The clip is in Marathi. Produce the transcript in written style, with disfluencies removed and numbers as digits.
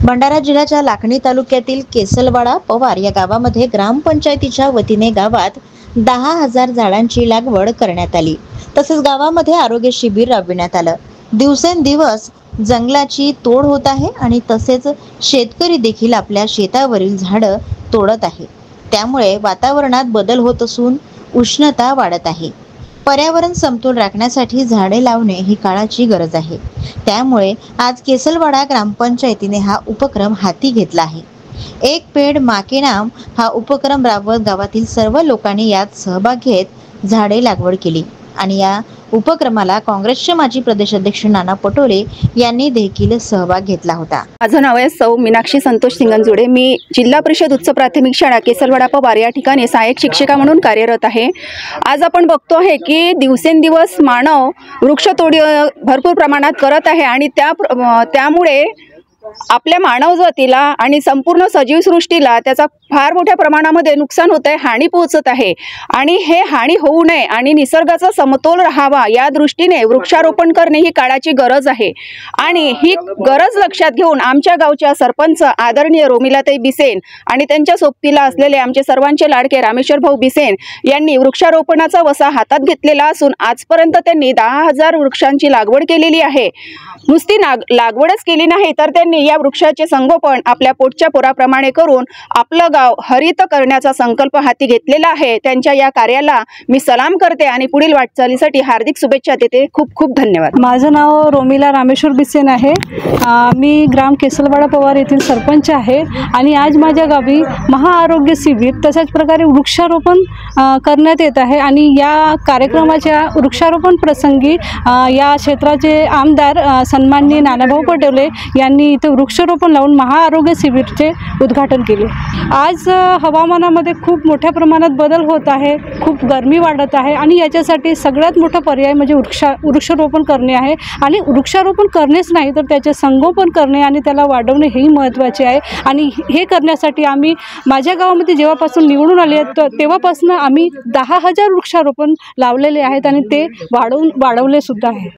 भंडारा जिल्ह्याच्या लाखनी तालुक्यातील केसलवाडा पवार या गावामध्ये ग्रामपंचायतीच्या वतीने गावात 10,000 झाडांची लागवड करण्यात आली। तसेच गावामध्ये आरोग्य शिबिर राबविण्यात आलं। दिवसेंदिवस जंगलाची तोड होत आहे आणि तसेच शेतकरी देखील आपल्या शेतावरील झाडं तोडत आहे। त्यामुळे वातावरणात बदल होत असून उष्णता वाढत आहे। पर्यावरण समतोल राखण्यासाठी झाडे लावणे ही काळाची गरज आहे। त्यामुळे आज केसलवाडा ग्रामपंचायतीने हा उपक्रम हाती घेतला आहे। एक पेड़ माँ के नाम हा उपक्रम राबवत गावातील सर्व लोकांनी यात सहभाग घेत झाडे लागवड केली आणि या उपक्रमाला काँग्रेसचे माजी प्रदेशाध्यक्ष नाना पटोले यांनी देखील सहभाग घेतला होता। माझं नाव आहे सौ मीनाक्षी संतोष सिंगनजुडे। मी जिल्हा परिषद उच्च प्राथमिक शाळा केसलवाडा पवार या ठिकाणी सहाय्यक शिक्षिका म्हणून कार्यरत आहे। आज आपण बघतो आहे की दिवसेंदिवस मानव वृक्षतोडी भरपूर प्रमाणात करत आहे आणि त्यामुळे आपल्या मानवजातीला आणि संपूर्ण सजीव सृष्टीला त्याचा फार मोठ्या प्रमाणामध्ये नुकसान होत आहे, हानी पोहोचत आहे आणि हे हानी होऊ नये आणि निसर्गाचा समतोल राहावा या दृष्टीने वृक्षारोपण करणे ही काळाची गरज आहे। आणि ही गरज लक्षात घेऊन आमच्या गावच्या सरपंच आदरणीय रोमिलाताई बिसेन आणि त्यांच्या सोबतीला असलेले आमचे सर्वांचे लाडके रामेश्वर भाऊ बिसेन यांनी वृक्षारोपणाचा वसा हातात घेतलेला असून आजपर्यंत त्यांनी 10,000 वृक्षांची लागवड केलेली आहे। नुसती लागवडच केली नाही तर त्यांनी या वृक्षाचे संगोपन आपल्या पोटच्या पोराप्रमाणे करून आपलं गाव हरित करण्याचा संकल्प हाती घेतलेला आहे। त्यांच्या या कार्याला मी सलाम करते आणि पुढील वाटचालीसाठी हार्दिक शुभेच्छा देते। खूप खूप धन्यवाद। माझं नाव रोमिला रामेश्वर बिसेन आहे। मी ग्राम केसलवाडा पवार येथील सरपंच आहे आणि आज माझ्या गावी महाआरोग्य शिबिर तशाच प्रकारे वृक्षारोपण करण्यात येत आहे आणि या कार्यक्रमाच्या वृक्षारोपण प्रसंगी या क्षेत्राचे आमदार सन्माननीय नानाभाऊ पटोले यांनी इथे वृक्षारोपण लावून महाआरोग्य शिबिरचे उद्घाटन केले। आज हवामानामध्ये खूप मोठ्या प्रमाणात बदल होत आहे, खूप गरमी वाढत आहे आणि याच्यासाठी सगळ्यात मोठा पर्याय म्हणजे वृक्षारोपण करणे आहे। आणि वृक्षारोपण करणेच नाही तर त्याचे संगोपन करणे आणि त्याला वाढवणे हेही महत्त्वाचे आहे। आणि हे करण्यासाठी आम्ही माझ्या गावामध्ये जेव्हापासून निवडून आले तेव्हापासून आम्ही 10,000 वृक्षारोपण लावलेले आहेत आणि ते वाढवले सुद्धा आहे।